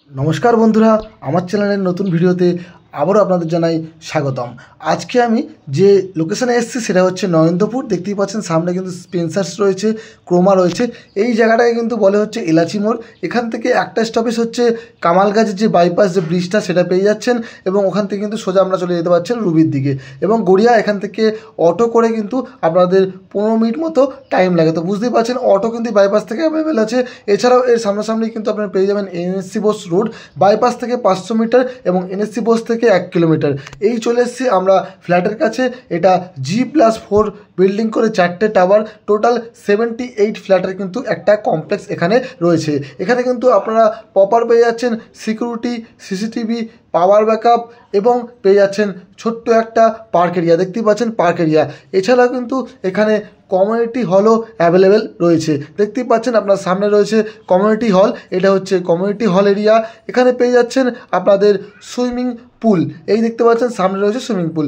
নমস্কার বন্ধুরা, আমার চ্যানেলের নতুন ভিডিওতে আবারও আপনাদের জানাই স্বাগতম। আজকে আমি যে লোকেশানে এসেছি সেটা হচ্ছে নরেন্দ্রপুর। দেখতেই পাচ্ছেন সামনে কিন্তু স্পেন্সার্স রয়েছে, ক্রোমা রয়েছে। এই জায়গাটাকে কিন্তু বলে হচ্ছে এলাচি মোড়। এখান থেকে একটা স্টপেজ হচ্ছে কামালগাছির যে বাইপাস যে ব্রিজটা সেটা পেয়ে যাচ্ছেন, এবং ওখান থেকে কিন্তু সোজা আমরা চলে যেতে পারছেন রুবির দিকে। এবং গড়িয়া এখান থেকে অটো করে কিন্তু আপনাদের 15 মিনিট মতো টাইম লাগে। তো বুঝতেই পারছেন অটো কিন্তু বাইপাস থেকে অ্যাভেলেবেল আছে। এছাড়াও এর সামনাসামনি কিন্তু আপনারা পেয়ে যাবেন এনএসসি বোস রোড, বাইপাস থেকে 500 মিটার এবং এনএসসি বোস থেকে 1 কিলোমিটার। এই চলে এসেছি আমরা ফ্ল্যাটের কাছে। এটা G+4 বিল্ডিং করে 4টে টাওয়ার, টোটাল 78 ফ্ল্যাটের কিন্তু একটা কমপ্লেক্স এখানে রয়েছে। এখানে কিন্তু আপনারা প্রপার পেয়ে যাচ্ছেন সিকিউরিটি, সিসিটিভি, পাওয়ার ব্যাকআপ এবং পেয়ে যাচ্ছেন ছোট্ট একটা পার্ক এরিয়া। দেখতেই পাচ্ছেন পার্ক এরিয়া। এছাড়াও কিন্তু এখানে কমিউনিটি হলও অ্যাভেলেবেল রয়েছে। দেখতেই পাচ্ছেন আপনার সামনে রয়েছে কমিউনিটি হল। এটা হচ্ছে কমিউনিটি হল এরিয়া। এখানে পেয়ে যাচ্ছেন আপনাদের সুইমিং পুল। এই দেখতে পাচ্ছেন সামনে রয়েছে সুইমিং পুল।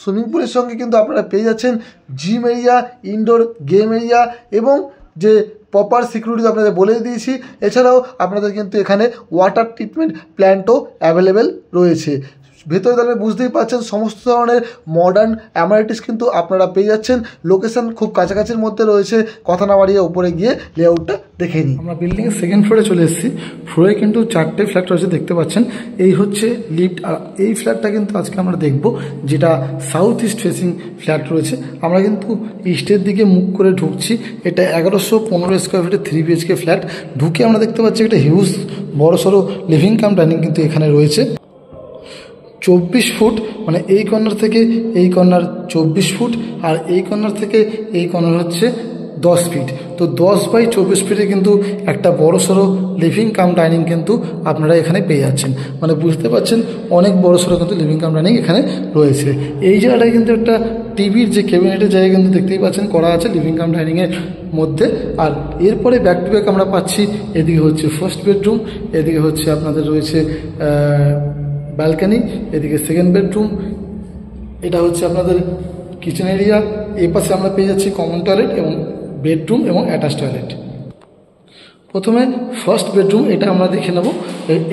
সুইমিং পুলের সঙ্গে কিন্তু আপনারা পেয়ে যাচ্ছেন gym area, indoor game area এবং যে প্রপার সিকিউরিটি আপনাদের বলে দিয়েছি। এছাড়াও আপনাদের কিন্তু এখানে ওয়াটার ট্রিটমেন্ট প্ল্যান্টও অ্যাভেলেবেল রয়েছে। ভেতরে তাহলে বুঝতেই পারছেন সমস্ত ধরনের মডার্ন অ্যামানিটিস কিন্তু আপনারা পেয়ে যাচ্ছেন। লোকেশন খুব কাছাকাছির মধ্যে রয়েছে। কথা না বাড়িয়ে উপরে গিয়ে লেআউটটা দেখে নিই। আমরা বিল্ডিংয়ের সেকেন্ড ফ্লোরে চলে এসেছি। ফ্লোরে কিন্তু 4টে ফ্ল্যাট রয়েছে, দেখতে পাচ্ছেন। এই হচ্ছে লিফট। আর এই ফ্ল্যাটটা কিন্তু আজকে আমরা দেখব, যেটা সাউথ ইস্ট ফেসিং ফ্ল্যাট রয়েছে। আমরা কিন্তু ইস্টের দিকে মুখ করে ঢুকছি। এটা 1115 স্কোয়ার ফিটের 3 BHK ফ্ল্যাট। ঢুকে আমরা দেখতে পাচ্ছি একটা হিউজ বড় সড়ো লিভিং কাম ডাইনিং কিন্তু এখানে রয়েছে। 24 ফুট, মানে এই কর্নার থেকে এই কর্নার 24 ফুট, আর এই কর্নার থেকে এই কর্নার হচ্ছে 10 ফিট। তো 10/24 ফিটে কিন্তু একটা বড় সড়ো লিভিং কাম ডাইনিং কিন্তু আপনারা এখানে পেয়ে যাচ্ছেন। মানে বুঝতে পারছেন অনেক বড় সড়ো কিন্তু লিভিং কাম ডাইনিং এখানে রয়েছে। এই জায়গাটায় কিন্তু একটা টিভির যে ক্যাবিনেটের জায়গা কিন্তু দেখতেই পাচ্ছেন করা আছে লিভিং কাম ডাইনিংয়ের মধ্যে। আর এরপরে ব্যাক টু ব্যাক আমরা পাচ্ছি, এদিকে হচ্ছে ফার্স্ট বেডরুম, এদিকে হচ্ছে আপনাদের রয়েছে ব্যালকানি, এদিকে সেকেন্ড বেডরুম, এটা হচ্ছে আপনাদের কিচেন এরিয়া। এই পাশে আমরা পেয়ে যাচ্ছি কমন টয়লেট এবং বেডরুম এবং অ্যাটাচ টয়লেট। প্রথমে ফার্স্ট বেডরুম, এটা আমরা দেখে নেব।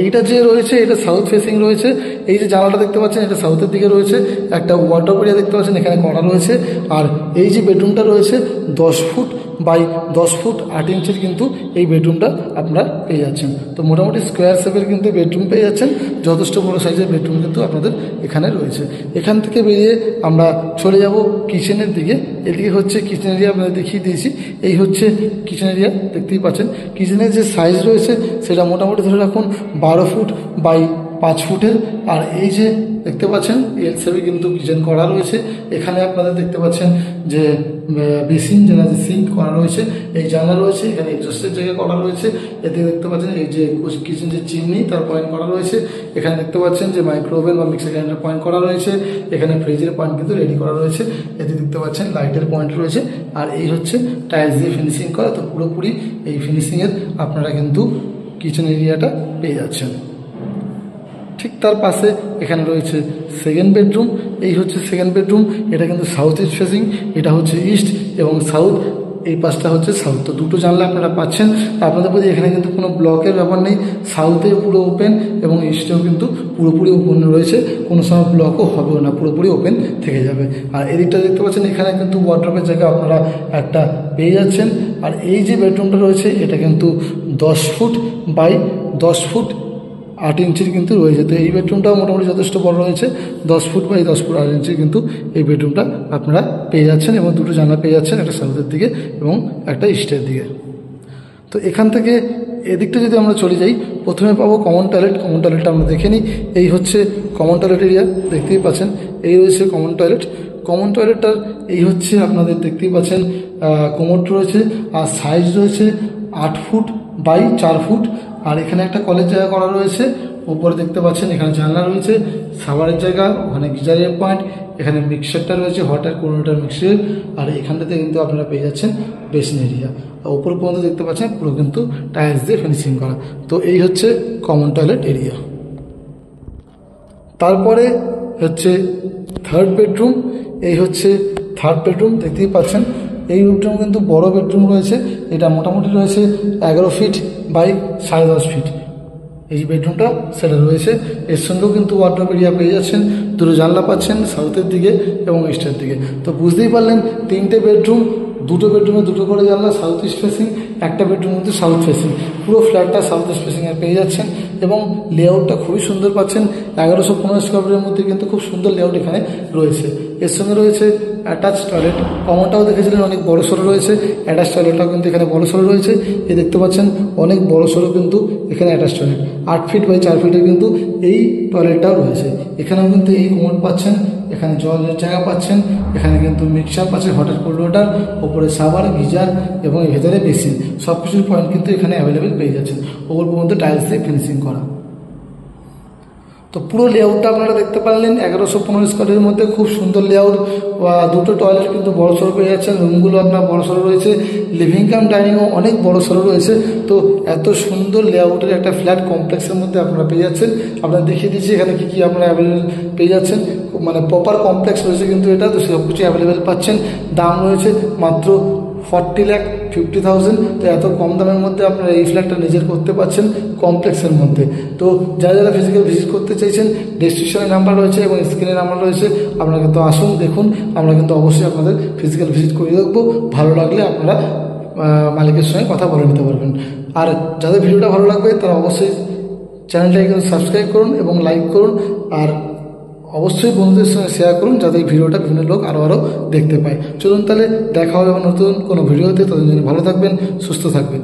এইটা যে রয়েছে এটা সাউথ ফেসিং রয়েছে। এই যে জানালাটা দেখতে পাচ্ছেন এটা সাউথের দিকে রয়েছে। একটা ওয়ার্ডরোব এরিয়া দেখতে পাচ্ছেন এখানে করা রয়েছে। আর এই যে বেডরুমটা রয়েছে 10 ফুট বাই 10 ফুট 8 ইঞ্চির কিন্তু এই বেডরুমটা আপনারা পেয়ে যাচ্ছেন। তো মোটামুটি স্কোয়ার শেপের কিন্তু বেডরুম পেয়ে যাচ্ছেন। যথেষ্ট বড় সাইজের বেডরুম কিন্তু আপনাদের এখানে রয়েছে। এখান থেকে বেরিয়ে আমরা চলে যাব কিচেনের দিকে। এদিকে হচ্ছে কিচেন এরিয়া, আপনাদের দেখিয়ে দিয়েছি। এই হচ্ছে কিচেন এরিয়া, দেখতেই পাচ্ছেন। কিচেনের যে সাইজ রয়েছে সেটা মোটামুটি ধরে রাখুন 12 ফুট বাই 5 ফুটের। আর এই যে দেখতে পাচ্ছেন এল শেপে কিন্তু কিচেন করা রয়েছে। এখানে আপনাদের দেখতে পাচ্ছেন যে বেসিন, যেটা সিঙ্ক করা রয়েছে, এই জানলা রয়েছে, এখানে এক্সস্টের জায়গা করা রয়েছে। এতে দেখতে পাচ্ছেন এই যে কিচেন যে চিমনি তার পয়েন্ট করা রয়েছে। এখানে দেখতে পাচ্ছেন যে মাইক্রোওভেন বা মিক্সার গ্রাইন্ডার পয়েন্ট করা রয়েছে। এখানে ফ্রিজের পয়েন্ট কিন্তু রেডি করা রয়েছে। এতে দেখতে পাচ্ছেন লাইটের পয়েন্ট রয়েছে। আর এই হচ্ছে টাইলস দিয়ে ফিনিশিং করা। তো পুরোপুরি এই ফিনিশিংয়ের আপনারা কিন্তু কিচেন এরিয়াটা পেয়ে যাচ্ছেন। ঠিক তার পাশে এখানে রয়েছে সেকেন্ড বেডরুম। এই হচ্ছে সেকেন্ড বেডরুম। এটা কিন্তু সাউথ ইস্ট ফেসিং, এটা হচ্ছে ইস্ট এবং সাউথ, এই পাশটা হচ্ছে সাউথ। তো দুটো জানলা আপনারা পাচ্ছেন। আপনাদের প্রতি এখানে কিন্তু কোনো ব্লকের ব্যাপার নেই। সাউথে পুরো ওপেন এবং ইস্টেও কিন্তু পুরোপুরি ওপেন রয়েছে। কোনো সময় ব্লকও হবেও না, পুরোপুরি ওপেন থেকে যাবে। আর এদিকটা দেখতে পাচ্ছেন এখানে কিন্তু ওয়ার্ড্রপের জায়গা আপনারা একটা পেয়ে যাচ্ছেন। আর এই যে বেডরুমটা রয়েছে এটা কিন্তু 10 ফুট বাই 10 ফুট 8 ইঞ্চির কিন্তু রয়েছে। তো এই বেডরুমটাও মোটামুটি যথেষ্ট বড় রয়েছে। 10 ফুট বাই 10 ফুট 8 ইঞ্চির কিন্তু এই বেডরুমটা আপনারা পেয়ে যাচ্ছেন এবং দুটো জানলা পেয়ে যাচ্ছেন, একটা সাউথের দিকে এবং একটা ইস্টের দিকে। তো এখান থেকে এদিকটা যদি আমরা চলে যাই, প্রথমে পাবো কমন টয়লেট। কমন টয়লেটটা আমরা দেখে নিই। এই হচ্ছে কমন টয়লেট এরিয়া, দেখতেই পাচ্ছেন। এই রয়েছে কমন টয়লেট। কমন টয়লেটটার এই হচ্ছে আপনাদের দেখতেই পাচ্ছেন কোমোড রয়েছে। আর সাইজ রয়েছে 8 ফুট বাই 4 ফুট। আর এখানে একটা কলের জায়গা করা রয়েছে। উপরে দেখতে পাচ্ছেন এখানে জানলা রয়েছে, সাবারের জায়গা, ওখানে গিজারের পয়েন্ট, এখানে মিক্সারটা রয়েছে, হট আর কোল্ড ওয়াটার মিক্সার। আর এখানটাতে কিন্তু আপনারা পেয়ে যাচ্ছেন বেসিন এরিয়া। আর উপর পর্যন্ত দেখতে পাচ্ছেন পুরো কিন্তু টাইলস দিয়ে ফিনিশিং করা। তো এই হচ্ছে কমন টয়লেট এরিয়া। তারপরে হচ্ছে থার্ড বেডরুম। এই হচ্ছে থার্ড বেডরুম, দেখতেই পাচ্ছেন। এই বেডরুম কিন্তু বড় বেডরুম রয়েছে। এটা মোটামুটি রয়েছে 11 ফিট বাই 10.5 ফিট। এই যে বেডরুমটা সেটা রয়েছে। এর সঙ্গেও কিন্তু ওয়ার্ডরোব এরিয়া পেয়ে যাচ্ছেন, দুটো জানলা পাচ্ছেন সাউথের দিকে এবং ইস্টের দিকে। তো বুঝতেই পারলেন 3টে বেডরুম, দুটো বেডরুমে দুটো করে জানলা সাউথ ইস্ট ফেসিং, একটা বেডরুম কিন্তু সাউথ ফেসিং। পুরো ফ্ল্যাটটা সাউথ ইস্ট ফেসিংয়ে পেয়ে যাচ্ছেন এবং লেআউটটা খুবই সুন্দর পাচ্ছেন। 1115 স্কোয়ার ফিটের মধ্যে কিন্তু খুব সুন্দর লেআউট এখানে রয়েছে। এর সঙ্গে রয়েছে অ্যাটাচ টয়লেট, কমনটাও দেখেছিলেন অনেক বড় সড়ো রয়েছে, অ্যাটাচ টয়লেটটাও কিন্তু এখানে বড় সড়ো রয়েছে। এ দেখতে পাচ্ছেন অনেক বড় সড়ো কিন্তু এখানে অ্যাটাচ টয়লেট, 8 ফিট বাই 4 ফিটের কিন্তু এই টয়লেটটাও রয়েছে। এখানেও কিন্তু এই কমন পাচ্ছেন, এখানে জলের জায়গা পাচ্ছেন, এখানে কিন্তু মিক্সার পাচ্ছেন, হট অ্যান্ড কোল্ড ওয়াটার, ওপরে সাবার, গিজার এবং এর ভেতরে বেসিন, সব কিছুর পয়েন্ট কিন্তু এখানে অ্যাভেলেবেল পেয়ে যাচ্ছেন। ওপর পর্যন্ত টাইলস দিয়ে ফিনিশিং করা। তো পুরো লেআউটটা আপনারা দেখতে পারলেন 1115 স্কোয়ারের মধ্যে খুব সুন্দর লেআউট। দুটো টয়লেট কিন্তু বড় সড়ো পেয়ে যাচ্ছেন, রুমগুলো আপনার বড় সড়ো রয়েছে, লিভিং কাম ডাইনিংও অনেক বড় সড়ো রয়েছে। তো এত সুন্দর লেআউটের একটা ফ্ল্যাট কমপ্লেক্সের মধ্যে আপনারা পেয়ে যাচ্ছেন। আপনারা দেখিয়ে দিচ্ছি এখানে কী কী আপনারা অ্যাভেলেবেল পেয়ে যাচ্ছেন। মানে প্রপার কমপ্লেক্স রয়েছে কিন্তু এটা, তো সব কিছু অ্যাভেলেবেল পাচ্ছেন। দাম রয়েছে মাত্র 40,50,000। তো এত কম দামের মধ্যে আপনারা এই ফ্ল্যাটটা নিজের করতে পারছেন কমপ্লেক্সের মধ্যে। তো যারা যারা ফিজিক্যাল ভিজিট করতে চাইছেন, ডেসক্রিপশনে নাম্বার রয়েছে এবং স্ক্রিনে নাম্বার রয়েছে, আপনারা কিন্তু আসুন, দেখুন। আমরা কিন্তু অবশ্যই আপনাদের ফিজিক্যাল ভিজিট করে রাখবো। ভালো লাগলে আপনারা মালিকের সঙ্গে কথা বলে নিতে পারবেন। আর যাদের ভিডিওটা ভালো লাগবে তারা অবশ্যই চ্যানেলটাকে কিন্তু সাবস্ক্রাইব করুন এবং লাইক করুন। আর অবশ্যই বন্ধুদের সঙ্গে শেয়ার করুন যাতে এই ভিডিওটা বিভিন্ন লোক আরও দেখতে পায়। চলুন তাহলে দেখা হবে নতুন কোনো ভিডিওতে। তাদের জন্য ভালো থাকবেন, সুস্থ থাকবেন।